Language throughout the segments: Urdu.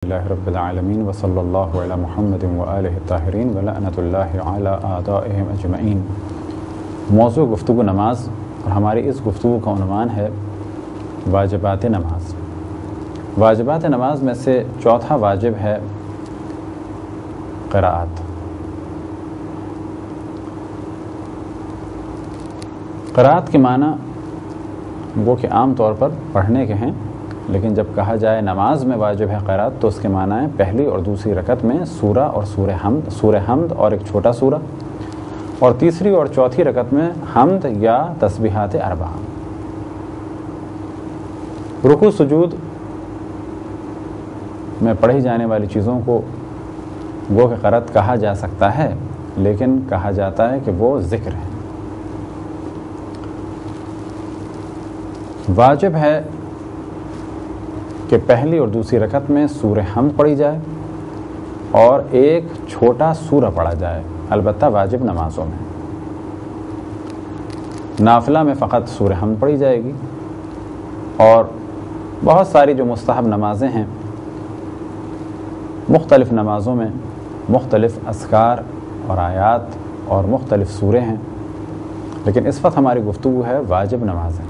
اللہ رب العالمین وصلی اللہ علی محمد وآلہ الطاہرین ولعنۃ اللہ علی اعدائہم اجمعین۔ موضوع گفتگو نماز، اور ہماری اس گفتگو کا عنوان ہے واجبات نماز۔ واجبات نماز میں سے چوتھا واجب ہے قراءت۔ قراءت کے معنی وہ کہ عام طور پر پڑھنے کے ہیں، لیکن جب کہا جائے نماز میں واجب ہے قراءت تو اس کے معنی ہے پہلی اور دوسری رکعت میں سورہ اور سورہ حمد اور ایک چھوٹا سورہ، اور تیسری اور چوتھی رکعت میں حمد یا تسبیحات اربعہ۔ رکوع سجود میں پڑھی جانے والی چیزوں کو وہ کہ قراءت کہا جا سکتا ہے، لیکن کہا جاتا ہے کہ وہ ذکر ہے۔ واجب ہے کہ پہلی اور دوسری رکعت میں سورہ حمد پڑھی جائے اور ایک چھوٹا سورہ پڑھا جائے، البتہ واجب نمازوں میں۔ نافلہ میں فقط سورہ حمد پڑھی جائے گی، اور بہت ساری جو مستحب نمازیں ہیں مختلف نمازوں میں مختلف اذکار اور آیات اور مختلف سورے ہیں، لیکن اس وقت ہماری گفتگو ہے واجب نمازیں۔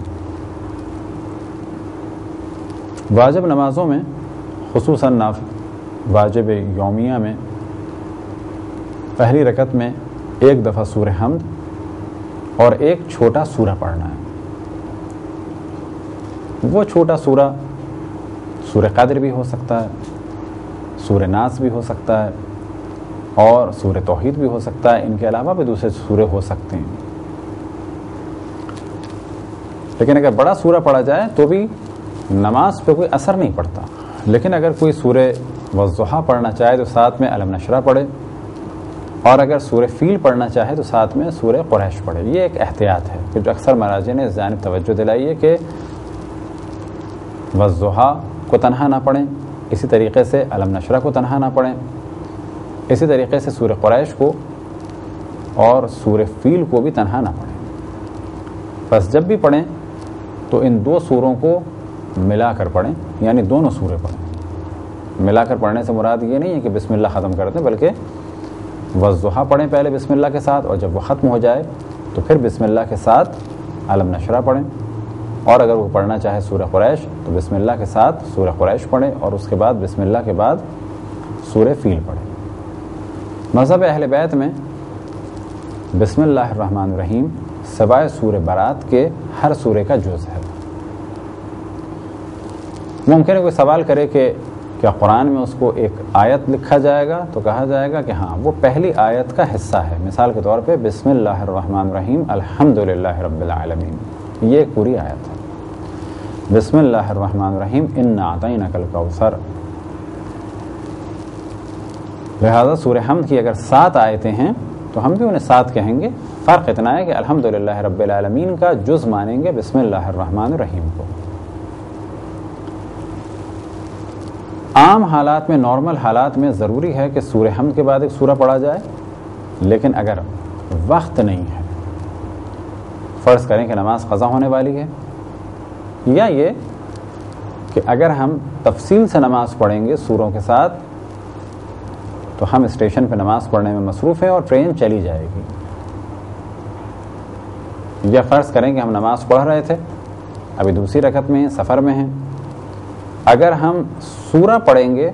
واجب نمازوں میں خصوصاً واجب یومیہ میں پہلی رکعت میں ایک دفعہ سورہ حمد اور ایک چھوٹا سورہ پڑھنا ہے۔ وہ چھوٹا سورہ سورہ قدر بھی ہو سکتا ہے، سورہ ناس بھی ہو سکتا ہے، اور سورہ توحید بھی ہو سکتا ہے۔ ان کے علاوہ بھی دوسرے سورے ہو سکتے ہیں، لیکن اگر بڑا سورہ پڑھا جائے تو بھی نماز پہ کوئی اثر نہیں پڑتا۔ لیکن اگر کوئی سورہ والضحیٰ پڑھنا چاہے تو ساتھ میں الم نشرح پڑھے، اور اگر سورہ فیل پڑھنا چاہے تو ساتھ میں سورہ قریش پڑھے۔ یہ ایک احتیاط ہے کہ جو اکثر مراجع نے اس جانب توجہ دلائی ہے کہ والضحیٰ کو تنہا نہ پڑھیں، اسی طریقے سے الم نشرح کو تنہا نہ پڑھیں، اسی طریقے سے سورہ قریش کو اور سورہ فیل کو بھی تنہا نہ پڑھیں۔ بس جب بھی پڑھیں تو ان دو سوروں کو ملا کر پڑھیں، یعنی دونوں سورے پڑھیں۔ ملا کر پڑھنے سے مراد یہ نہیں ہے کہ بسم اللہ ختم کر دیں، بلکہ والضحیٰ پڑھیں پہلے بسم اللہ کے ساتھ، اور جب وہ ختم ہو جائے تو پھر بسم اللہ کے ساتھ الم نشرح پڑھیں، اور اگر وہ پڑھنا چاہے سورہ قریش تو بسم اللہ کے ساتھ سورہ قریش پڑھیں، اور اس کے بعد بسم اللہ کے بعد سورہ فیل پڑھیں۔ مذہب اہل بیت میں بسم اللہ الرحمن الرحیم سوائے سورہ برات کے ہر سورے کا جز ہے۔ ممکن ہے کوئی سوال کرے کہ کیا قرآن میں اس کو ایک آیت لکھا جائے گا؟ تو کہا جائے گا کہ ہاں، وہ پہلی آیت کا حصہ ہے۔ مثال کے طور پہ بسم اللہ الرحمن الرحیم الحمدللہ رب العالمین، یہ ایک پوری آیت ہے۔ بسم اللہ الرحمن الرحیم انا اعطیناک الکوثر۔ لہذا سورہ حمد کی اگر 7 آیتیں ہیں تو ہم بھی انہیں 7 کہیں گے۔ فرق اتنا ہے کہ الحمدللہ رب العالمین کا جز مانیں گے بسم اللہ الرحمن الرحیم کو۔ عام حالات میں، نارمل حالات میں ضروری ہے کہ سورہ حمد کے بعد ایک سورہ پڑھا جائے، لیکن اگر وقت نہیں ہے، فرض کریں کہ نماز قضا ہونے والی ہے، یا یہ کہ اگر ہم تفصیل سے نماز پڑھیں گے سوروں کے ساتھ تو ہم اسٹیشن پہ نماز پڑھنے میں مصروف ہیں اور ٹرین چلی جائے گی، یا فرض کریں کہ ہم نماز پڑھ رہے تھے، ابھی دوسری رکعت میں ہیں، سفر میں ہیں، اگر ہم سورہ پڑھیں گے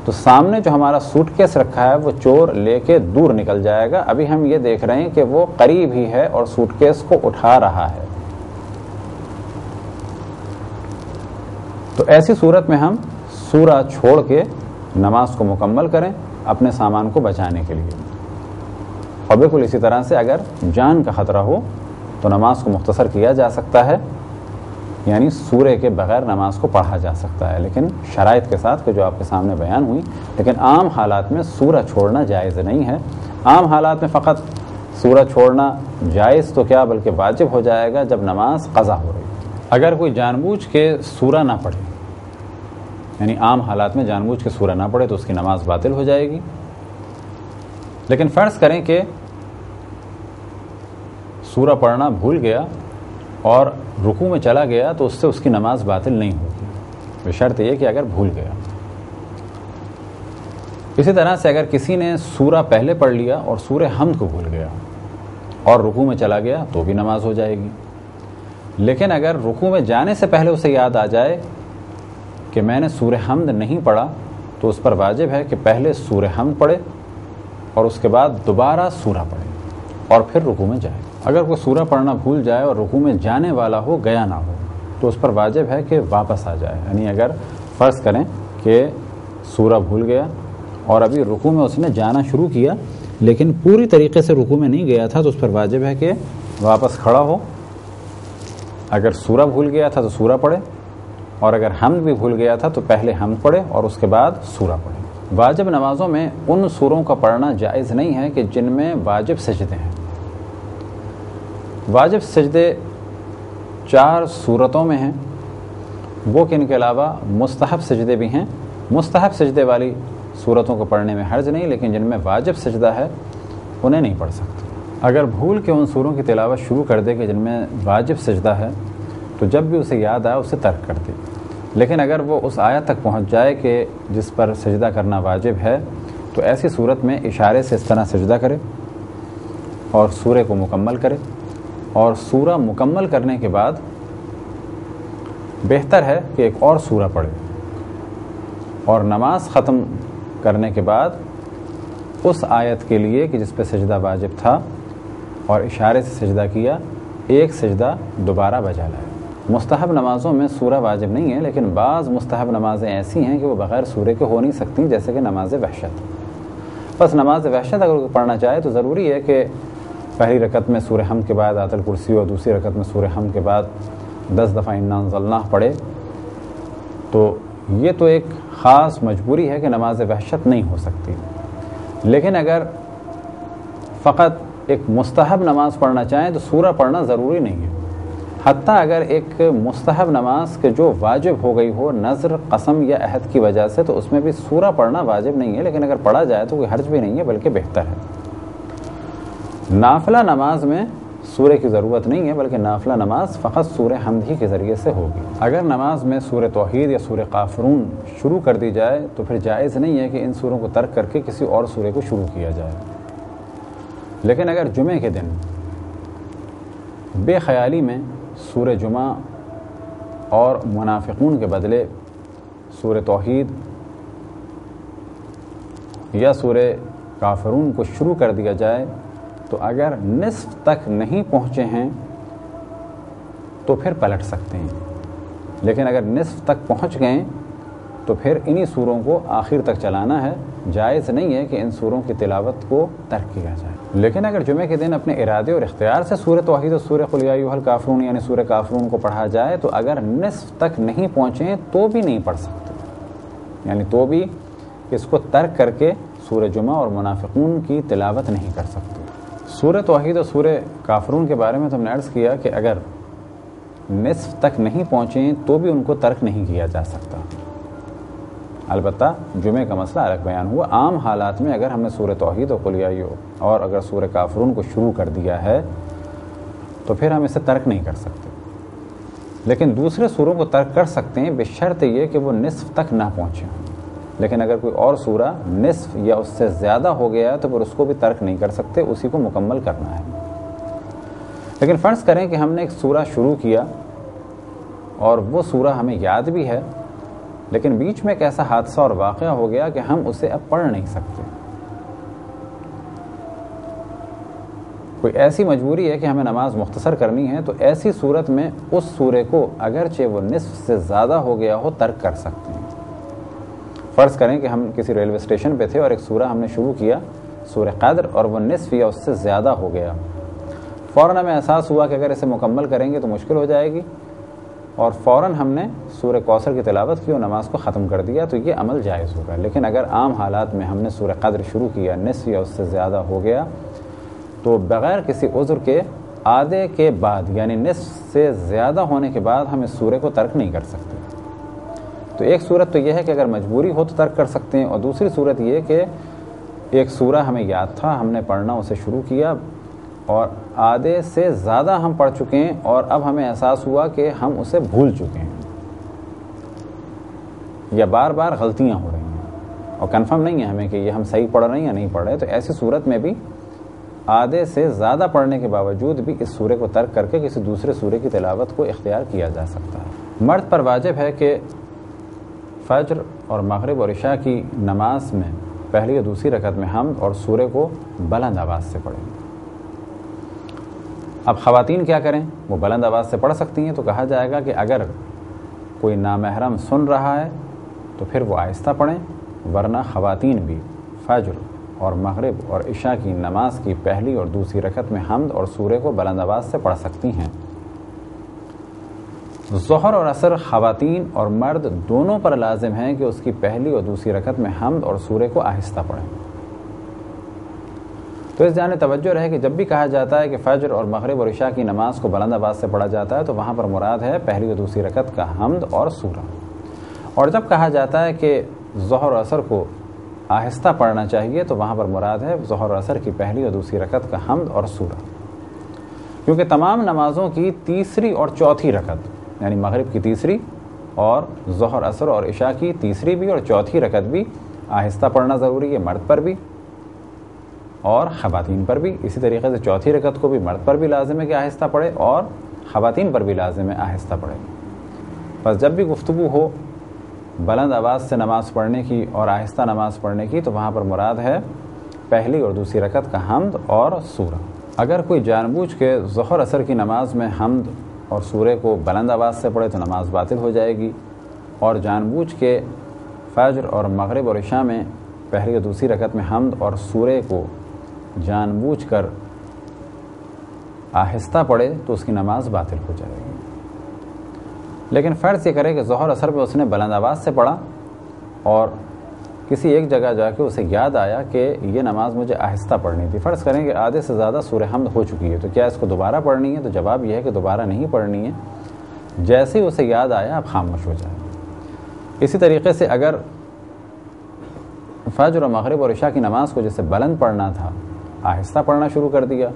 تو سامنے جو ہمارا سوٹ کیس رکھا ہے وہ چور لے کے دور نکل جائے گا، ابھی ہم یہ دیکھ رہے ہیں کہ وہ قریب ہی ہے اور سوٹ کیس کو اٹھا رہا ہے۔ تو ایسی صورت میں ہم سورہ چھوڑ کے نماز کو مکمل کریں اپنے سامان کو بچانے کے لیے۔ اور بالکل اسی طرح سے اگر جان کا خطرہ ہو تو نماز کو مختصر کیا جا سکتا ہے، یعنی سورے کے بغیر نماز کو پڑھا جا سکتا ہے، لیکن شرائط کے ساتھ کہ جو آپ کے سامنے بیان ہوئی۔ لیکن عام حالات میں سورہ چھوڑنا جائز نہیں ہے۔ عام حالات میں فقط سورہ چھوڑنا جائز تو کیا بلکہ واجب ہو جائے گا جب نماز قضا ہو رہی۔ اگر کوئی جان بوجھ کے سورہ نہ پڑھے، یعنی عام حالات میں جان بوجھ کے سورہ نہ پڑھے، تو اس کی نماز باطل ہو جائے گی۔ لیکن فرض کریں کہ سورہ پڑھنا بھول گیا اور رکوع میں چلا گیا تو اس سے اس کی نماز باطل نہیں ہوگی، بشرط یہ کہ اگر بھول گیا۔ اسی طرح سے اگر کسی نے سورہ پہلے پڑھ لیا اور سورہ حمد کو بھول گیا اور رکوع میں چلا گیا تو بھی نماز ہو جائے گی، لیکن اگر رکوع میں جانے سے پہلے اسے یاد آ جائے کہ میں نے سورہ حمد نہیں پڑھا تو اس پر واجب ہے کہ پہلے سورہ حمد پڑھے اور اس کے بعد دوبارہ سورہ پڑھے اور پھر رکوع میں جائے۔ اگر کوئی سورہ پڑھنا بھول جائے اور رکوع میں جانے والا ہو، گیا نہ ہو، تو اس پر واجب ہے کہ واپس آ جائے۔ یعنی اگر فرض کریں کہ سورہ بھول گیا اور ابھی رکوع میں اس نے جانا شروع کیا لیکن پوری طریقے سے رکوع میں نہیں گیا تھا تو اس پر واجب ہے کہ واپس کھڑا ہو، اگر سورہ بھول گیا تھا تو سورہ پڑھے، اور اگر حمد بھی بھول گیا تھا تو پہلے حمد پڑھے اور اس کے بعد سورہ پڑھے۔ واجب نمازوں میں ان سوروں کا پڑھنا جائز نہیں ہے کہ جن میں واجب سجدے ہیں۔ واجب سجدے 4 صورتوں میں ہیں، وہ کہ ان کے علاوہ مستحب سجدے بھی ہیں۔ مستحب سجدے والی صورتوں کو پڑھنے میں حرج نہیں، لیکن جن میں واجب سجدہ ہے انہیں نہیں پڑھ سکتے۔ اگر بھول کے ان سوروں کی تلاوت شروع کر دے کہ جن میں واجب سجدہ ہے تو جب بھی اسے یاد آئے اسے ترک کر دے، لیکن اگر وہ اس آیت تک پہنچ جائے کہ جس پر سجدہ کرنا واجب ہے تو ایسی صورت میں اشارے سے اس طرح سجدہ کرے اور سورہ کو مکمل کرے، اور سورہ مکمل کرنے کے بعد بہتر ہے کہ ایک اور سورہ پڑھے، اور نماز ختم کرنے کے بعد اس آیت کے لیے کہ جس پہ سجدہ واجب تھا اور اشارے سے سجدہ کیا، ایک سجدہ دوبارہ بجا لائے۔ مستحب نمازوں میں سورہ واجب نہیں ہے، لیکن بعض مستحب نمازیں ایسی ہیں کہ وہ بغیر سورے کے ہو نہیں سکتی، جیسے کہ نماز وحشت۔ بس نماز وحشت اگر کوئی پڑھنا چاہے تو ضروری ہے کہ پہلی رکعت میں سورہ حمد کے بعد آیت الکرسی اور دوسری رکعت میں سورہ حمد کے بعد 10 دفعہ انا انزلناہ پڑھے، تو یہ تو ایک خاص مجبوری ہے کہ نماز وحشت نہیں ہو سکتی۔ لیکن اگر فقط ایک مستحب نماز پڑھنا چاہیں تو سورہ پڑھنا ضروری نہیں ہے، حتیٰ اگر ایک مستحب نماز کے جو واجب ہو گئی ہو نذر، قسم یا عہد کی وجہ سے، تو اس میں بھی سورہ پڑھنا واجب نہیں ہے، لیکن اگر پڑھا جائے تو کوئی حرج بھی نہیں ہے بلکہ بہتر ہے۔ نافلہ نماز میں سورہ کی ضرورت نہیں ہے، بلکہ نافلہ نماز فقط سورہ حمد ہی کے ذریعے سے ہوگی۔ اگر نماز میں سورہ توحید یا سورہ کافرون شروع کر دی جائے تو پھر جائز نہیں ہے کہ ان سوروں کو ترک کر کے کسی اور سورہ کو شروع کیا جائے۔ لیکن اگر جمعے کے دن بے خیالی میں سورہ جمعہ اور منافقون کے بدلے سورہ توحید یا سورہ کافرون کو شروع کر دیا جائے تو اگر نصف تک نہیں پہنچے ہیں تو پھر پلٹ سکتے ہیں، لیکن اگر نصف تک پہنچ گئے تو پھر انہی سوروں کو آخر تک چلانا ہے۔ جائز نہیں ہے کہ ان سوروں کی تلاوت کو ترک کیا جائے۔ لیکن اگر جمعے کے دن اپنے ارادے اور اختیار سے سورہ توحید اور سورہ قل یا ایھا الکافرون یعنی سورہ کافرون کو پڑھا جائے تو اگر نصف تک نہیں پہنچے تو بھی نہیں پڑھ سکتے، یعنی تو بھی اس کو ترک کر کے سورہ جمعہ اور منافقون کی تلاوت نہیں کر سکتے۔ سورہ توحید اور سورہ کافرون کے بارے میں تو ہم نے عرض کیا کہ اگر نصف تک نہیں پہنچیں تو بھی ان کو ترک نہیں کیا جا سکتا۔ البتہ جمعے کا مسئلہ الگ بیان ہوا، عام حالات میں اگر ہم نے سورہ توحید اور قل یا ایھا اور اگر سورہ کافرون کو شروع کر دیا ہے تو پھر ہم اسے ترک نہیں کر سکتے، لیکن دوسرے سوروں کو ترک کر سکتے ہیں بشرط یہ کہ وہ نصف تک نہ پہنچے ہوں۔ لیکن اگر کوئی اور سورہ نصف یا اس سے زیادہ ہو گیا تو پھر اس کو بھی ترک نہیں کر سکتے، اسی کو مکمل کرنا ہے۔ لیکن فرض کریں کہ ہم نے ایک سورہ شروع کیا اور وہ سورہ ہمیں یاد بھی ہے، لیکن بیچ میں ایک ایسا حادثہ اور واقعہ ہو گیا کہ ہم اسے اب پڑھ نہیں سکتے، کوئی ایسی مجبوری ہے کہ ہمیں نماز مختصر کرنی ہے، تو ایسی صورت میں اس سورے کو اگرچہ وہ نصف سے زیادہ ہو گیا ہو ترک کر سکتے ہیں۔ فرض کریں کہ ہم کسی ریلوے اسٹیشن پہ تھے اور ایک سورہ ہم نے شروع کیا سورہ قدر اور وہ نصف یا اس سے زیادہ ہو گیا، فوراً ہمیں احساس ہوا کہ اگر اسے مکمل کریں گے تو مشکل ہو جائے گی، اور فوراً ہم نے سورہ کوثر کی تلاوت کی اور نماز کو ختم کر دیا، تو یہ عمل جائز ہوگا۔ لیکن اگر عام حالات میں ہم نے سورہ قدر شروع کیا، نصف یا اس سے زیادہ ہو گیا، تو بغیر کسی عذر کے آدھے کے بعد یعنی نصف سے زیادہ ہونے کے بعد ہم اس سورے کو ترک نہیں کر سکتے۔ تو ایک صورت تو یہ ہے کہ اگر مجبوری ہو تو ترک کر سکتے ہیں، اور دوسری صورت یہ کہ ایک سورہ ہمیں یاد تھا، ہم نے پڑھنا اسے شروع کیا اور آدھے سے زیادہ ہم پڑھ چکے ہیں اور اب ہمیں احساس ہوا کہ ہم اسے بھول چکے ہیں یا بار بار غلطیاں ہو رہی ہیں، اور کنفرم نہیں ہے ہمیں کہ یہ ہم صحیح پڑھ رہے ہیں یا نہیں پڑھ رہے، تو ایسی صورت میں بھی آدھے سے زیادہ پڑھنے کے باوجود بھی اس سورے کو ترک کر کے کسی دوسرے سورے کی تلاوت کو اختیار کیا جا سکتا ہے۔ مرد پر واجب ہے کہ فجر اور مغرب اور عشاء کی نماز میں پہلی یا دوسری رکعت میں حمد اور سورے کو بلند آواز سے پڑھیں۔ اب خواتین کیا کریں؟ وہ بلند آواز سے پڑھ سکتی ہیں، تو کہا جائے گا کہ اگر کوئی نامحرم سن رہا ہے تو پھر وہ آہستہ پڑھیں، ورنہ خواتین بھی فجر اور مغرب اور عشاء کی نماز کی پہلی اور دوسری رکعت میں حمد اور سورے کو بلند آواز سے پڑھ سکتی ہیں۔ ظہر اور عصر خواتین اور مرد دونوں پر لازم ہے کہ اس کی پہلی اور دوسری رکعت میں حمد اور سورے کو آہستہ پڑھیں۔ تو اس جانب توجہ رہے کہ جب بھی کہا جاتا ہے کہ فجر اور مغرب اور عشاء کی نماز کو بلند آواز سے پڑھا جاتا ہے تو وہاں پر مراد ہے پہلی اور دوسری رکعت کا حمد اور سورہ، اور جب کہا جاتا ہے کہ ظہر اور عصر کو آہستہ پڑھنا چاہیے تو وہاں پر مراد ہے ظہر اور عصر کی پہلی اور دوسری رکعت کا حمد اور سورہ، کیونکہ تمام نمازوں کی تیسری اور چوتھی رکعت یعنی مغرب کی تیسری اور ظہر عصر اور عشاء کی تیسری بھی اور چوتھی رکعت بھی آہستہ پڑھنا ضروری ہے، مرد پر بھی اور خواتین پر بھی۔ اسی طریقے سے چوتھی رکعت کو بھی مرد پر بھی لازم ہے کہ آہستہ پڑھے اور خواتین پر بھی لازم ہے آہستہ پڑھے۔ بس جب بھی گفتگو ہو بلند آواز سے نماز پڑھنے کی اور آہستہ نماز پڑھنے کی تو وہاں پر مراد ہے پہلی اور دوسری رکعت کا حمد اور سورہ۔ اگر کوئی جان بوجھ کے ظہر عصر کی نماز میں حمد اور سورے کو بلند آواز سے پڑھے تو نماز باطل ہو جائے گی، اور جان بوجھ کے فجر اور مغرب اور عشاء میں پہلی اور دوسری رکعت میں حمد اور سورے کو جان بوجھ کر آہستہ پڑھے تو اس کی نماز باطل ہو جائے گی۔ لیکن فرض یہ کرے کہ ظہر عصر میں اس نے بلند آواز سے پڑھا اور کسی ایک جگہ جا کے اسے یاد آیا کہ یہ نماز مجھے آہستہ پڑھنی تھی، فرض کریں کہ آدھے سے زیادہ سورہ حمد ہو چکی ہے، تو کیا اس کو دوبارہ پڑھنی ہے؟ تو جواب یہ ہے کہ دوبارہ نہیں پڑھنی ہے، جیسے ہی اسے یاد آیا اب خاموش ہو جائے۔ اسی طریقے سے اگر فجر اور مغرب اور عشاء کی نماز کو جسے بلند پڑھنا تھا آہستہ پڑھنا شروع کر دیا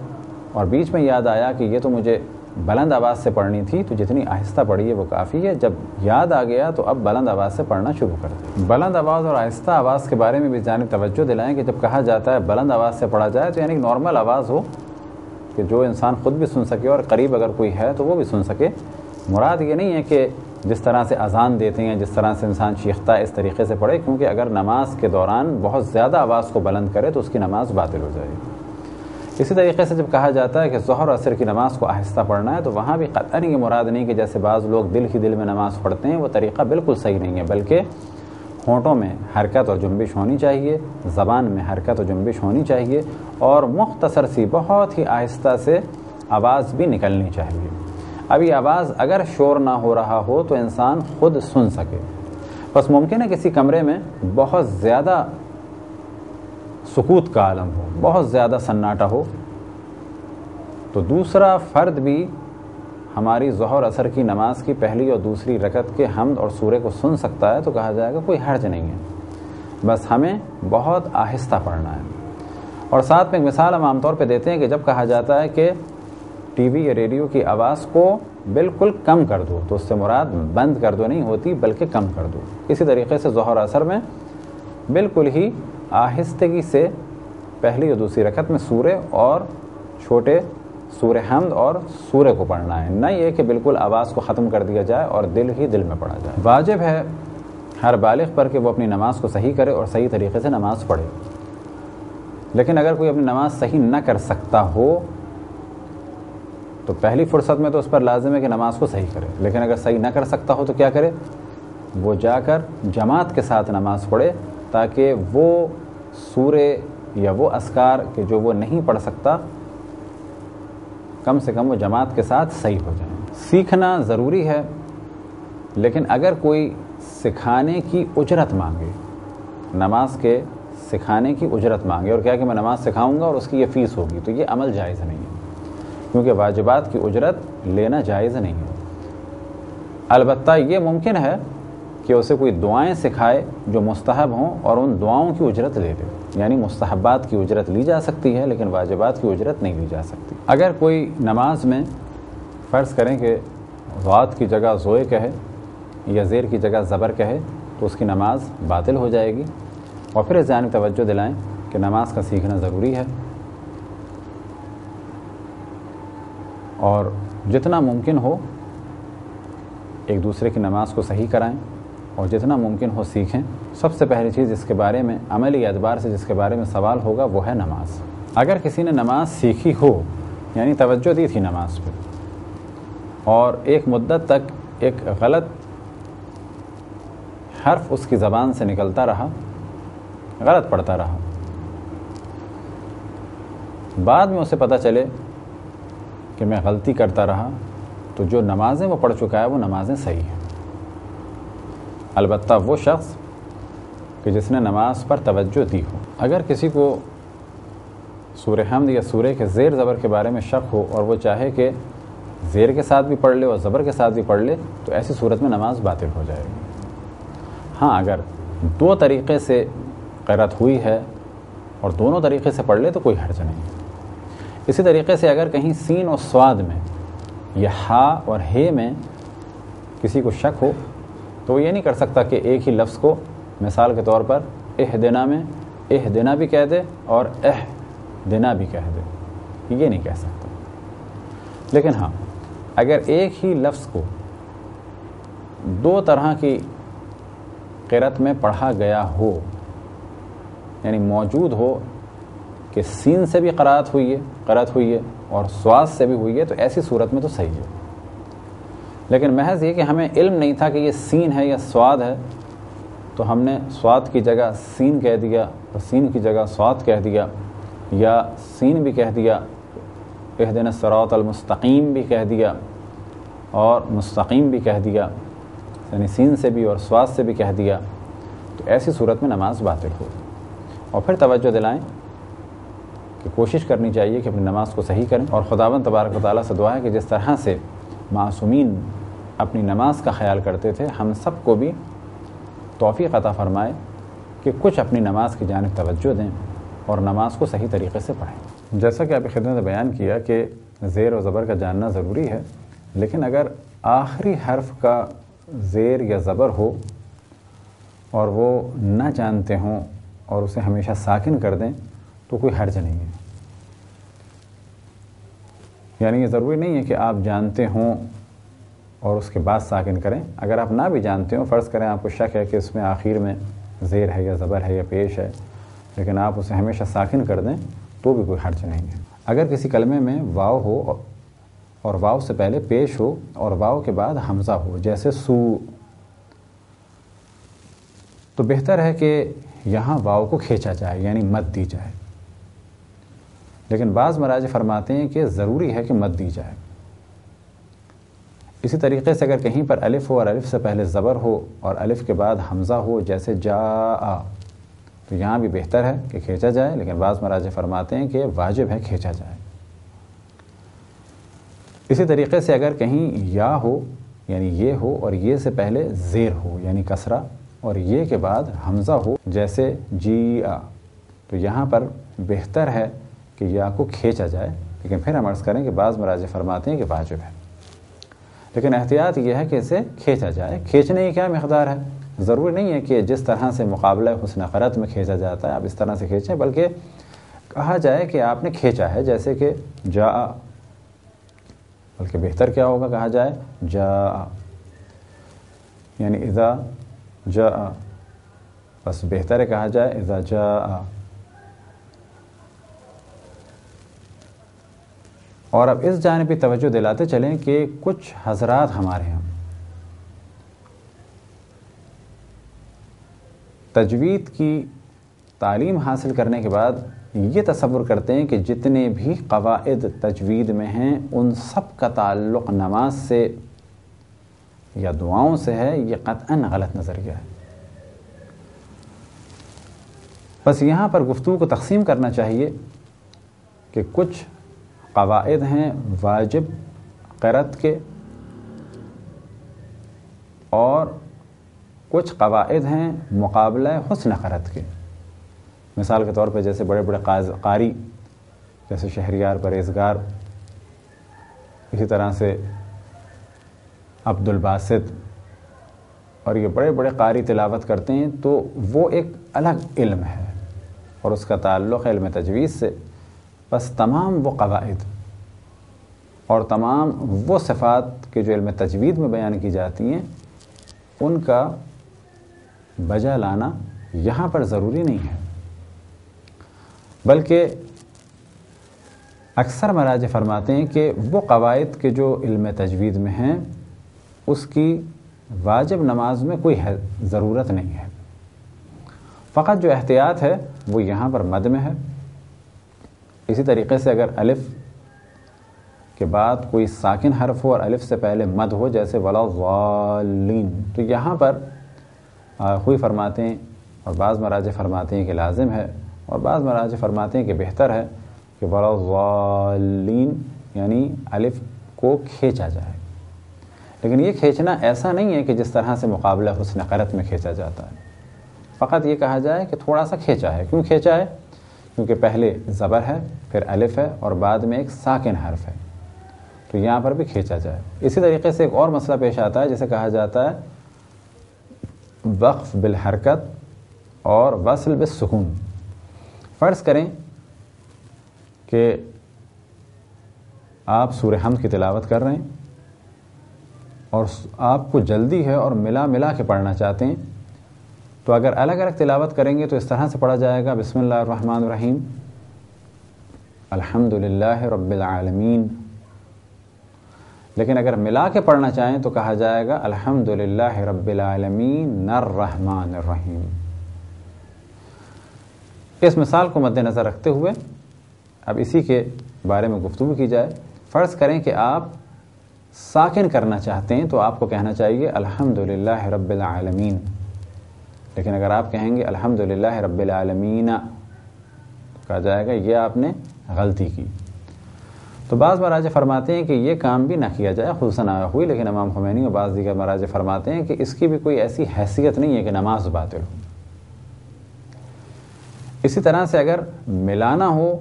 اور بیچ میں یاد آیا کہ یہ تو مجھے بلند آواز سے پڑھنی تھی، تو جتنی آہستہ پڑھی ہے وہ کافی ہے، جب یاد آ گیا تو اب بلند آواز سے پڑھنا شروع کر دیں۔ بلند آواز اور آہستہ آواز کے بارے میں بھی جانب توجہ دلائیں کہ جب کہا جاتا ہے بلند آواز سے پڑھا جائے تو یعنی نارمل آواز ہو کہ جو انسان خود بھی سن سکے اور قریب اگر کوئی ہے تو وہ بھی سن سکے۔ مراد یہ نہیں ہے کہ جس طرح سے اذان دیتے ہیں، جس طرح سے انسان چیختا ہے اس طریقے سے پڑھے، کیونکہ اگر نماز کے دوران بہت زیادہ آواز کو بلند کرے تو اس کی نماز باطل ہو جائے گی۔ اسی طریقے سے جب کہا جاتا ہے کہ ظہر اور عصر کی نماز کو آہستہ پڑھنا ہے تو وہاں بھی قطعاً یہ مراد نہیں کہ جیسے بعض لوگ دل ہی دل میں نماز پڑھتے ہیں، وہ طریقہ بالکل صحیح نہیں ہے، بلکہ ہونٹوں میں حرکت اور جنبش ہونی چاہیے، زبان میں حرکت اور جنبش ہونی چاہیے، اور مختصر سی بہت ہی آہستہ سے آواز بھی نکلنی چاہیے۔ اب یہ آواز اگر شور نہ ہو رہا ہو تو انسان خود سن سکے، بس ممکن ہے کسی کمرے میں بہت زیادہ سکوت کا عالم ہو، بہت زیادہ سناٹا ہو، تو دوسرا فرد بھی ہماری ظہر عصر کی نماز کی پہلی اور دوسری رکعت کے حمد اور سورے کو سن سکتا ہے، تو کہا جائے گا کوئی حرج نہیں ہے، بس ہمیں بہت آہستہ پڑھنا ہے۔ اور ساتھ میں ایک مثال ہم عام طور پہ دیتے ہیں کہ جب کہا جاتا ہے کہ ٹی وی یا ریڈیو کی آواز کو بالکل کم کر دو، تو اس سے مراد بند کر دو نہیں ہوتی بلکہ کم کر دو۔ اسی طریقے سے ظہر عصر میں بالکل ہی آہستگی سے پہلی اور دوسری رکعت میں سورے اور چھوٹے سورہ حمد اور سورے کو پڑھنا ہے، نہ یہ کہ بالکل آواز کو ختم کر دیا جائے اور دل ہی دل میں پڑھا جائے۔ واجب ہے ہر بالغ پر کہ وہ اپنی نماز کو صحیح کرے اور صحیح طریقے سے نماز پڑھے، لیکن اگر کوئی اپنی نماز صحیح نہ کر سکتا ہو تو پہلی فرصت میں تو اس پر لازم ہے کہ نماز کو صحیح کرے، لیکن اگر صحیح نہ کر سکتا ہو تو کیا کرے؟ وہ جا کر جماعت کے ساتھ نماز پڑھے، تاکہ وہ سورے یا وہ اذکار کہ جو وہ نہیں پڑھ سکتا کم سے کم وہ جماعت کے ساتھ صحیح ہو جائیں۔ سیکھنا ضروری ہے، لیکن اگر کوئی سکھانے کی اجرت مانگے، نماز کے سکھانے کی اجرت مانگے اور کیا کہ میں نماز سکھاؤں گا اور اس کی یہ فیس ہوگی، تو یہ عمل جائز نہیں ہے، کیونکہ واجبات کی اجرت لینا جائز نہیں ہے۔ البتہ یہ ممکن ہے کہ اسے کوئی دعائیں سکھائے جو مستحب ہوں اور ان دعاؤں کی اجرت لے لے، یعنی مستحبات کی اجرت لی جا سکتی ہے لیکن واجبات کی اجرت نہیں لی جا سکتی۔ اگر کوئی نماز میں فرض کریں کہ غات کی جگہ زوئے کہے یا زیر کی جگہ زبر کہے تو اس کی نماز باطل ہو جائے گی، اور پھر اس جانب توجہ دلائیں کہ نماز کا سیکھنا ضروری ہے، اور جتنا ممکن ہو ایک دوسرے کی نماز کو صحیح کرائیں اور جتنا ممکن ہو سیکھیں۔ سب سے پہلی چیز اس کے بارے میں عملی اعتبار سے جس کے بارے میں سوال ہوگا وہ ہے نماز۔ اگر کسی نے نماز سیکھی ہو، یعنی توجہ دی تھی نماز پہ، اور ایک مدت تک ایک غلط حرف اس کی زبان سے نکلتا رہا، غلط پڑھتا رہا، بعد میں اسے پتہ چلے کہ میں غلطی کرتا رہا، تو جو نمازیں وہ پڑھ چکا ہے وہ نمازیں صحیح ہیں۔ البتہ وہ شخص کہ جس نے نماز پر توجہ دی ہو۔ اگر کسی کو سورہ حمد یا سورہ کے زیر زبر کے بارے میں شک ہو اور وہ چاہے کہ زیر کے ساتھ بھی پڑھ لے اور زبر کے ساتھ بھی پڑھ لے، تو ایسی صورت میں نماز باطل ہو جائے گی۔ ہاں، اگر دو طریقے سے قرأت ہوئی ہے اور دونوں طریقے سے پڑھ لے تو کوئی حرج نہیں ہے۔ اسی طریقے سے اگر کہیں سین اور صاد میں یا ہا اور ہے میں کسی کو شک ہو تو وہ یہ نہیں کر سکتا کہ ایک ہی لفظ کو مثال کے طور پر اہدنا میں اہدنا بھی کہہ دے اور اہدنا بھی کہہ دے، یہ نہیں کہہ سکتا۔ لیکن ہاں، اگر ایک ہی لفظ کو دو طرح کی قرأت میں پڑھا گیا ہو، یعنی موجود ہو کہ سین سے بھی قرأت ہوئی ہے اور صاد سے بھی ہوئی ہے، تو ایسی صورت میں تو صحیح ہے۔ لیکن محض یہ کہ ہمیں علم نہیں تھا کہ یہ سین ہے یا صاد ہے، تو ہم نے صاد کی جگہ سین کہہ دیا اور سین کی جگہ صاد کہہ دیا، یا سین بھی کہہ دیا، اہدنا الصراط المستقیم بھی کہہ دیا اور مستقیم بھی کہہ دیا، یعنی سین سے بھی اور صاد سے بھی کہہ دیا، تو ایسی صورت میں نماز باطل ہو۔ اور پھر توجہ دلائیں کہ کوشش کرنی چاہیے کہ اپنی نماز کو صحیح کریں، اور خداوند تبارک و تعالیٰ سے دعا ہے کہ جس طرح سے معصومین اپنی نماز کا خیال کرتے تھے، ہم سب کو بھی توفیق عطا فرمائے کہ کچھ اپنی نماز کی جانب توجہ دیں اور نماز کو صحیح طریقے سے پڑھیں۔ جیسا کہ آپ کی خدمت میں بیان کیا کہ زیر و زبر کا جاننا ضروری ہے، لیکن اگر آخری حرف کا زیر یا زبر ہو اور وہ نہ جانتے ہوں اور اسے ہمیشہ ساکن کر دیں تو کوئی حرج نہیں ہے۔ یعنی یہ ضروری نہیں ہے کہ آپ جانتے ہوں اور اس کے بعد ساکن کریں۔ اگر آپ نہ بھی جانتے ہوں، فرض کریں آپ کو شک ہے کہ اس میں آخر میں زیر ہے یا زبر ہے یا پیش ہے، لیکن آپ اسے ہمیشہ ساکن کر دیں تو بھی کوئی حرج نہیں ہے۔ اگر کسی کلمے میں واو ہو اور واو سے پہلے پیش ہو اور واو کے بعد حمزہ ہو، جیسے سو، تو بہتر ہے کہ یہاں واو کو کھینچا جائے، یعنی مد دی جائے۔ لیکن بعض مراجع فرماتے ہیں کہ ضروری ہے کہ مد دی جائے۔ اسی طریقے سے اگر کہیں پر الف ہو اور الف سے پہلے زبر ہو اور الف کے بعد حمزہ ہو، جیسے جاء، تو یہاں بھی بہتر ہے کہ کھینچا جائے، لیکن بعض مراجع فرماتے ہیں کہ واجب ہے کھینچا جائے۔ اسی طریقے سے اگر کہیں یا ہو، یعنی یہ ہو اور یہ سے پہلے زیر ہو، یعنی کسرہ، اور یہ کے بعد حمزہ ہو، جیسے جیء، تو یہاں پر بہتر ہے کہ یا کو کھینچا جائے، لیکن پھر ہم عرض کریں کہ بعض مراجع فرماتے ہیں کہ واجب ہے۔ لیکن احتیاط یہ ہے کہ اسے کھینچا جائے۔ کھینچنے کی کیا مقدار ہے؟ ضروری نہیں ہے کہ جس طرح سے مقابلہ حسن قرأت میں کھینچا جاتا ہے آپ اس طرح سے کھینچیں، بلکہ کہا جائے کہ آپ نے کھینچا ہے، جیسے کہ جاء، بلکہ بہتر کیا ہوگا کہا جائے جاء، یعنی اذا جاء، بس بہتر ہے کہا جائے اذا جاء۔ اور اب اس جانب بھی توجہ دلاتے چلیں کہ کچھ حضرات ہمارے ہیں تجوید کی تعلیم حاصل کرنے کے بعد یہ تصور کرتے ہیں کہ جتنے بھی قواعد تجوید میں ہیں ان سب کا تعلق نماز سے یا دعاؤں سے ہے۔ یہ قطعاً غلط نظریہ ہے۔ بس یہاں پر گفتگو کو تقسیم کرنا چاہیے کہ کچھ قواعد ہیں واجب قرأت کے اور کچھ قواعد ہیں مقابلہ حسن قرأت کے۔ مثال کے طور پہ جیسے بڑے بڑے قاری جیسے شہریار پرہیزگار، اسی طرح سے عبد الباسط، اور یہ بڑے بڑے قاری تلاوت کرتے ہیں تو وہ ایک الگ علم ہے اور اس کا تعلق ہے علم تجوید سے. بس تمام وہ قواعد اور تمام وہ صفات کے جو علم تجوید میں بیان کی جاتی ہیں ان کا بجا لانا یہاں پر ضروری نہیں ہے، بلکہ اکثر مراجع فرماتے ہیں کہ وہ قواعد کے جو علم تجوید میں ہیں اس کی واجب نماز میں کوئی ضرورت نہیں ہے. فقط جو احتیاط ہے وہ یہاں پر مد میں ہے. اسی طریقے سے اگر الف کے بعد کوئی ساکن حرف ہو اور الف سے پہلے مد ہو، جیسے ولا الضالین، تو یہاں پر خوئی فرماتے ہیں اور بعض مراجع فرماتے ہیں کہ لازم ہے، اور بعض مراجع فرماتے ہیں کہ بہتر ہے کہ ولا الضالین یعنی الف کو کھینچا جائے. لیکن یہ کھینچنا ایسا نہیں ہے کہ جس طرح سے مقابلہ حسن قرت میں کھینچا جاتا ہے. فقط یہ کہا جائے کہ تھوڑا سا کھینچا ہے. کیوں کھینچا ہے؟ کیونکہ پہلے زبر ہے، پھر الف ہے اور بعد میں ایک ساکن حرف ہے، تو یہاں پر بھی کھینچا جائے. اسی طریقے سے ایک اور مسئلہ پیش آتا ہے جسے کہا جاتا ہے وقف بالحرکت اور وصل بالسکون. فرض کریں کہ آپ سورہ حمد کی تلاوت کر رہے ہیں اور آپ کو جلدی ہے اور ملا کے پڑھنا چاہتے ہیں، تو اگر الگ الگ تلاوت کریں گے تو اس طرح سے پڑھا جائے گا بسم اللہ الرحمن الرحیم الحمد للہ رب العالمین. لیکن اگر ملا کے پڑھنا چاہیں تو کہا جائے گا الحمد للہ رب العالمین الرحمن الرحیم. اس مثال کو مد نظر رکھتے ہوئے اب اسی کے بارے میں گفتگو کی جائے. فرض کریں کہ آپ ساکن کرنا چاہتے ہیں تو آپ کو کہنا چاہیے الحمد للہ رب العالمین. لیکن اگر آپ کہیں گے الحمد للہ رب العالمین تو کہا جائے گا یہ آپ نے غلطی کی. تو بعض مراجع فرماتے ہیں کہ یہ کام بھی نہ کیا جائے، خصوصاً آیا ہوئی، لیکن امام خمینی اور بعض دیگر مراجع فرماتے ہیں کہ اس کی بھی کوئی ایسی حیثیت نہیں ہے کہ نماز باطل ہو. اسی طرح سے اگر ملانا ہو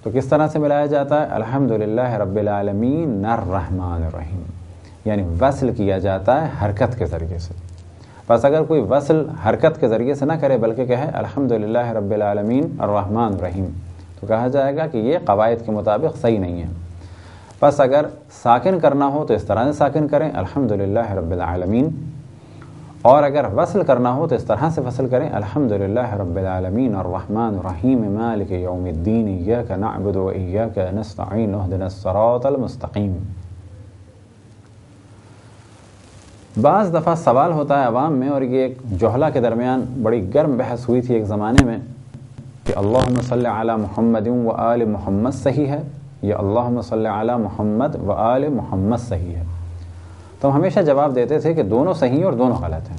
تو کس طرح سے ملایا جاتا ہے؟ الحمد للہ رب العالمین الرحمن الرحیم، یعنی وصل کیا جاتا ہے حرکت کے ذریعے سے. بس اگر کوئی وصل حرکت کے ذریعے سے نہ کرے بلکہ کہے الحمد للہ رب العالمین الرحمن الرحیم تو کہا جائے گا کہ یہ قواعد کے مطابق صحیح نہیں ہے. بس اگر ساکن کرنا ہو تو اس طرح سے ساکن کریں الحمد للہ رب العالمین، اور اگر وصل کرنا ہو تو اس طرح سے وصل کریں الحمد للہ رب العالمین الرحمن الرحیم مالک یوم الدین ایاک نعبد و ایاک نستعین اہدنا الصراط المستقیم. بعض دفعہ سوال ہوتا ہے عوام میں، اور یہ ایک جوہلا کے درمیان بڑی گرم بحث ہوئی تھی ایک زمانے میں، کہ اللہم صلی علی محمد و آل محمد صحیح ہے یا اللہم صلی علی محمد و آل محمد صحیح ہے. تو ہم ہمیشہ جواب دیتے تھے کہ دونوں صحیح اور دونوں غلط ہیں.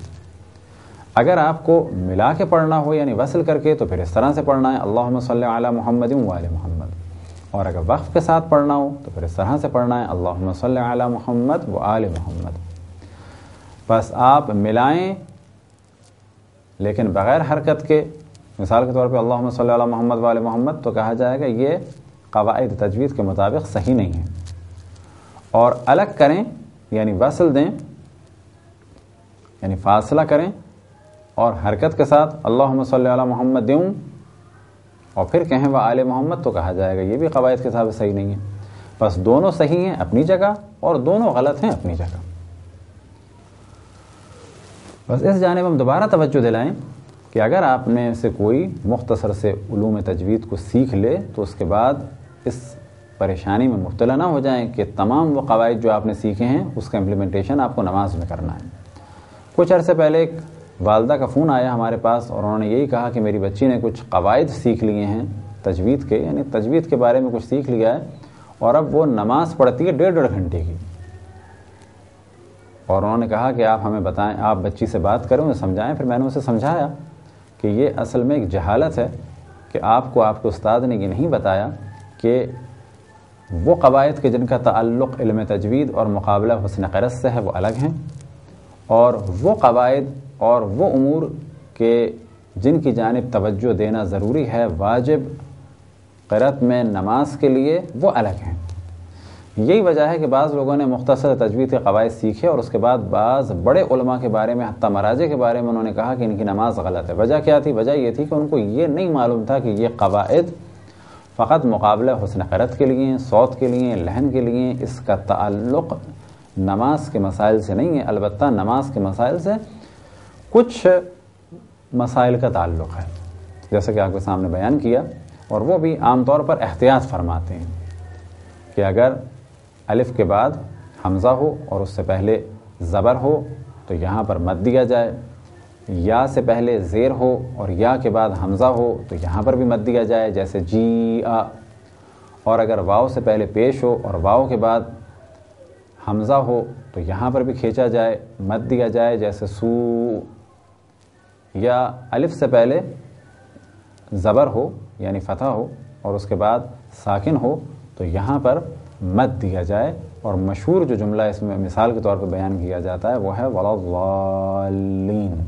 اگر آپ کو ملا کے پڑھنا ہو یعنی وصل کر کے تو پھر اس طرح سے پڑھنا ہے اللہم صلی علی محمد و آل محمد، اور اگر وقف کے ساتھ پڑھنا ہو تو پھر اس طرح سے پڑھنا ہے اللہم صلی علی محمد و آل محمد. بس آپ ملائیں لیکن بغیر حرکت کے، مثال کے طور پہ اللہم صلی علی محمد و آل محمد، تو کہا جائے گا یہ قواعد تجوید کے مطابق صحیح نہیں ہے. اور الگ کریں یعنی وصل دیں یعنی فاصلہ کریں اور حرکت کے ساتھ اللہم صلی علی محمد دوں اور پھر کہیں وہ آل محمد، تو کہا جائے گا یہ بھی قواعد کے حساب سے صحیح نہیں ہے. بس دونوں صحیح ہیں اپنی جگہ اور دونوں غلط ہیں اپنی جگہ. بس اس جانب ہم دوبارہ توجہ دلائیں کہ اگر آپ میں سے کوئی مختصر سے علوم تجوید کو سیکھ لے تو اس کے بعد اس پریشانی میں مبتلا نہ ہو جائیں کہ تمام وہ قواعد جو آپ نے سیکھے ہیں اس کا امپلیمنٹیشن آپ کو نماز میں کرنا ہے. کچھ عرصے پہلے ایک والدہ کا فون آیا ہمارے پاس اور انہوں نے یہی کہا کہ میری بچی نے کچھ قواعد سیکھ لیے ہیں تجوید کے، یعنی تجوید کے بارے میں کچھ سیکھ لیا ہے اور اب وہ نماز پڑھتی ہے 1.5 گھنٹے کی. اور انہوں نے کہا کہ آپ ہمیں بتائیں، آپ بچی سے بات کریں، انہیں سمجھائیں. پھر میں نے اسے سمجھایا کہ یہ اصل میں ایک جہالت ہے کہ آپ کو آپ کے استاد نے یہ نہیں بتایا کہ وہ قواعد کے جن کا تعلق علم تجوید اور مقابلہ حسن قرت سے ہے وہ الگ ہیں، اور وہ قواعد اور وہ امور کے جن کی جانب توجہ دینا ضروری ہے واجب قرت میں نماز کے لیے وہ الگ ہیں. یہی وجہ ہے کہ بعض لوگوں نے مختصر تجوید کے قواعد سیکھے اور اس کے بعد بعض بڑے علماء کے بارے میں حتیٰ مراجع کے بارے میں انہوں نے کہا کہ ان کی نماز غلط ہے۔ وجہ کیا تھی؟ وجہ یہ تھی کہ ان کو یہ نہیں معلوم تھا کہ یہ قواعد فقط مقابلہ حسن قرأت کے لیے، صوت کے لیے، لحن کے لیے، اس کا تعلق نماز کے مسائل سے نہیں ہے، البتہ نماز کے مسائل سے کچھ مسائل کا تعلق ہے، جیسا کہ آپ کے سامنے بیان کیا، اور وہ بھی عام طور پر احتیاط فرماتے ہیں کہ اگر الف کے بعد حمزہ ہو اور اس سے پہلے زبر ہو تو یہاں پر مد دیا جائے، یا سے پہلے زیر ہو اور یا کے بعد حمزہ ہو تو یہاں پر بھی مد دیا جائے، جیسے جی آ، اور اگر واو سے پہلے پیش ہو اور واو کے بعد حمزہ ہو تو یہاں پر بھی کھینچا جائے، مد دیا جائے، جیسے سو، یا الف سے پہلے زبر ہو یعنی فتح ہو اور اس کے بعد ساکن ہو تو یہاں پر مد دیا جائے، اور مشہور جو جملہ اس میں مثال کے طور پر بیان کیا جاتا ہے وہ ہے وَلَضَّالِّينَ۔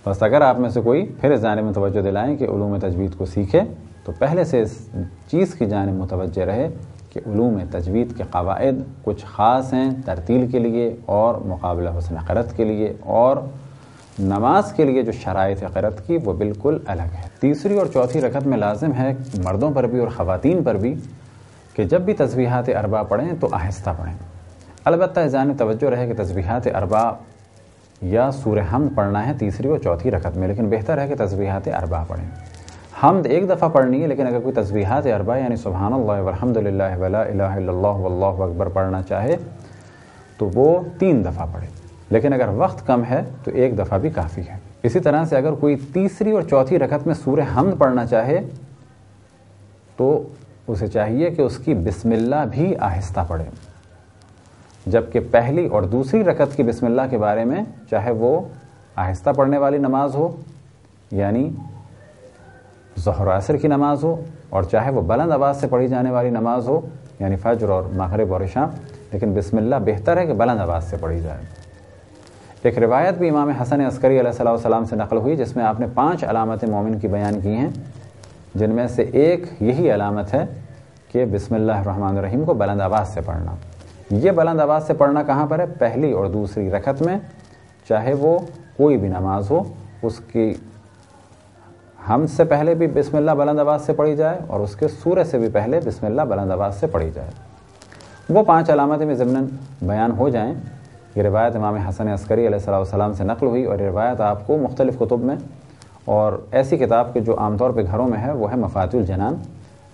بس اگر آپ میں سے کوئی پھر اس جانب میں توجہ دلائیں کہ علوم تجوید کو سیکھے تو پہلے سے اس چیز کی جانب متوجہ رہے کہ علوم تجوید کے قواعد کچھ خاص ہیں ترتیل کے لیے اور مقابلہ حسن قرأت کے لیے، اور نماز کے لیے جو شرائط قرأت کی وہ بالکل الگ ہے۔ تیسری اور چوتھی رکعت میں لازم ہے مردوں پر بھی اور خواتین پر بھی کہ جب بھی تسبیحات اربع پڑھیں تو آہستہ پڑھیں، البتہ اس جانب توجہ رہے کہ تسبیحات اربع یا سورہ حمد پڑھنا ہے تیسری اور چوتھی رکعت میں، لیکن بہتر ہے کہ تسبیحات اربع پڑھیں۔ حمد ایک دفعہ پڑھنی ہے، لیکن اگر کوئی تسبیحات اربع یعنی سبحان اللہ والحمد للہ ولا الہ الا اللہ واللہ اکبر پڑھنا چاہے تو وہ 3 دفعہ پڑھے، لیکن اگر وقت کم ہے تو 1 دفعہ بھی کافی ہے۔ اسی طرح سے اگر کوئی تیسری اور چوتھی رکعت میں سورہ حمد پڑھنا چاہے تو اسے چاہیے کہ اس کی بسم اللہ بھی آہستہ پڑھے، جبکہ پہلی اور دوسری رکعت کی بسم اللہ کے بارے میں چاہے وہ آہستہ پڑھنے والی نماز ہو یعنی ظہر و عصر کی نماز ہو، اور چاہے وہ بلند آواز سے پڑھی جانے والی نماز ہو یعنی فجر اور مغرب اور عشاء، لیکن بسم اللہ بہتر ہے کہ بلند آواز سے پڑھی جائے۔ ایک روایت بھی امام حسن عسکری علیہ السلام سے نقل ہوئی جس میں آپ نے 5 علامت مومن کی بیان کی ہیں، جن میں سے ایک یہی علامت ہے کہ بسم اللہ الرحمن الرحیم کو بلند آواز سے پڑھنا۔ یہ بلند آواز سے پڑھنا کہاں پر ہے؟ پہلی اور دوسری رکعت میں، چاہے وہ کوئی بھی نماز ہو، اس کی حمد سے پہلے بھی بسم اللہ بلند آواز سے پڑھی جائے اور اس کے سورہ سے بھی پہلے بسم اللہ بلند آواز سے پڑھی جائے۔ وہ 5 علامتیں بھی ضمناً بیان ہو جائیں۔ یہ روایت امام حسن عسکری علیہ السلام سے نقل ہوئی، اور یہ روایت آپ کو مختلف کتب میں اور ایسی کتاب کے جو عام طور پہ گھروں میں ہے وہ ہے مفاتیح الجنان،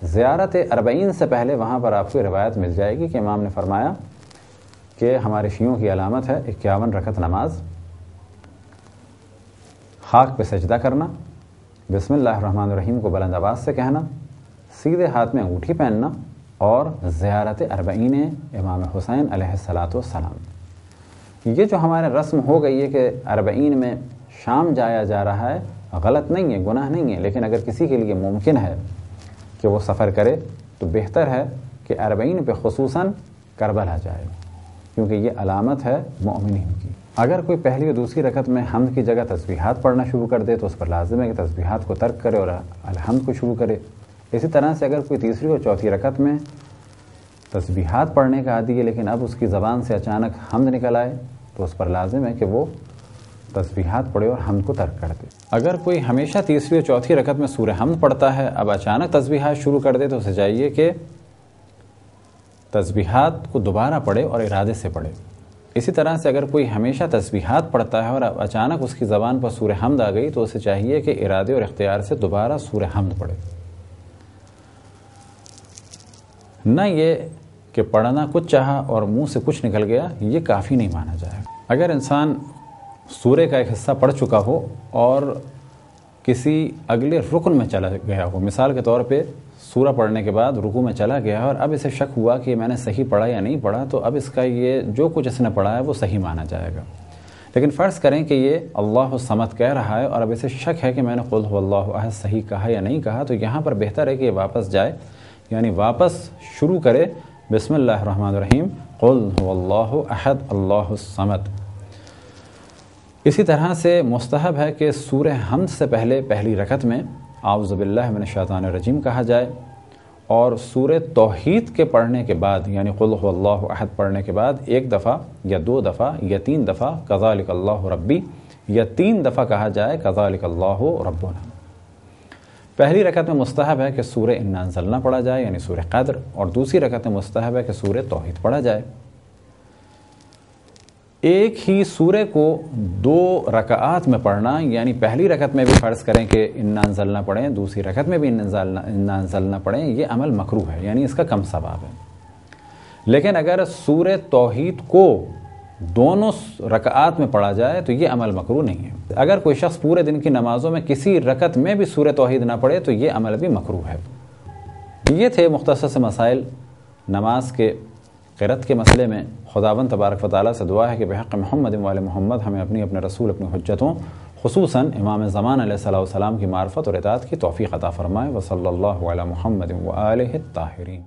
زیارت 40 سے پہلے وہاں پر آپ کو روایت مل جائے گی کہ امام نے فرمایا کہ ہمارے شیعوں کی علامت ہے 51 رکعت نماز، خاک پہ سجدہ کرنا، بسم اللہ الرحمن الرحیم کو بلند آواز سے کہنا، سیدھے ہاتھ میں انگوٹھی پہننا، اور زیارت 40 امام حسین علیہ السلام۔ یہ جو ہمارے رسم ہو گئی ہے کہ 40 میں شام جایا جا رہا ہے، غلط نہیں ہے، گناہ نہیں ہے، لیکن اگر کسی کے لیے ممکن ہے کہ وہ سفر کرے تو بہتر ہے کہ 40 پہ خصوصاً کربلا جائے، کیونکہ یہ علامت ہے مومنین کی۔ اگر کوئی پہلی اور دوسری رکعت میں حمد کی جگہ تسبیحات پڑھنا شروع کر دے تو اس پر لازم ہے کہ تسبیحات کو ترک کرے اور الحمد کو شروع کرے۔ اسی طرح سے اگر کوئی تیسری اور چوتھی رکعت میں تسبیحات پڑھنے کا عادی ہے لیکن اب اس کی زبان سے اچانک حمد نکل آئے تو اس پر لازم ہے کہ وہ تسبیحات پڑھے اور حمد کو ترک کر دے۔ اگر کوئی ہمیشہ تیسری اور چوتھی رکعت میں سورہ حمد پڑھتا ہے، اب اچانک تسبیحات شروع کر دے تو اسے چاہیے کہ تسبیحات کو دوبارہ پڑھے اور ارادے سے پڑھے۔ اسی طرح سے اگر کوئی ہمیشہ تسبیحات پڑھتا ہے اور اب اچانک اس کی زبان پر سورہ حمد آ گئی تو اسے چاہیے کہ ارادے اور اختیار سے دوبارہ سورہ حمد پڑھے، نہ یہ کہ پڑھنا کچھ چاہا اور منہ سے کچھ نکل گیا، یہ کافی نہیں مانا جائے۔ اگر انسان سورہ کا ایک حصہ پڑھ چکا ہو اور کسی اگلے رکن میں چلا گیا ہو، مثال کے طور پہ سورہ پڑھنے کے بعد رکوع میں چلا گیا اور اب اسے شک ہوا کہ میں نے صحیح پڑھا یا نہیں پڑھا، تو اب اس کا یہ جو کچھ اس نے پڑھا ہے وہ صحیح مانا جائے گا۔ لیکن فرض کریں کہ یہ اللہ الصمد کہہ رہا ہے اور اب اسے شک ہے کہ میں نے قل هو اللہ احد صحیح کہا یا نہیں کہا، تو یہاں پر بہتر ہے کہ یہ واپس جائے، یعنی واپس شروع کرے بسم اللہ الرحمن الرحیم قل هو اللہ احد اللہ الصمد۔ اسی طرح سے مستحب ہے کہ سورہ حمد سے پہلے پہلی رکعت میں اعوذ باللہ من الشیطان الرجیم کہا جائے، اور سورہ توحید کے پڑھنے کے بعد یعنی قل هو اللہ احد پڑھنے کے بعد 1 دفعہ یا 2 دفعہ یا 3 دفعہ کذالک اللہ ربی یا 3 دفعہ کہا جائے کذالک اللہ ربنا۔ پہلی رکعت میں مستحب ہے کہ سورہ انا انزلنا پڑھا جائے یعنی سورہ قدر، اور دوسری رکعت میں مستحب ہے کہ سورہ توحید پڑھا جائے۔ ایک ہی سورہ کو 2 رکعات میں پڑھنا یعنی پہلی رکعت میں بھی فرض کریں کہ انا انزلنا پڑھیں، دوسری رکعت میں بھی انا انزلنا پڑھیں، یہ عمل مکروہ ہے یعنی اس کا کم ثواب ہے۔ لیکن اگر سورہ توحید کو دونوں رکعات میں پڑھا جائے تو یہ عمل مکروہ نہیں ہے۔ اگر کوئی شخص پورے دن کی نمازوں میں کسی رکعت میں بھی سورہ توحید نہ پڑھے تو یہ عمل بھی مکروہ ہے۔ یہ تھے مختصر سے مسائل نماز کے قرأت کے مسئلے میں۔ خداوند تبارک و تعالیٰ سے دعا ہے کہ بحق محمد و آل محمد ہمیں اپنے رسول اپنی حجتوں خصوصاً امام زمان علیہ السلام کی معرفت اور اطاعت کی توفیق عطا فرمائے۔ وصلی اللہ علی محمد و آلہ الطاہرین۔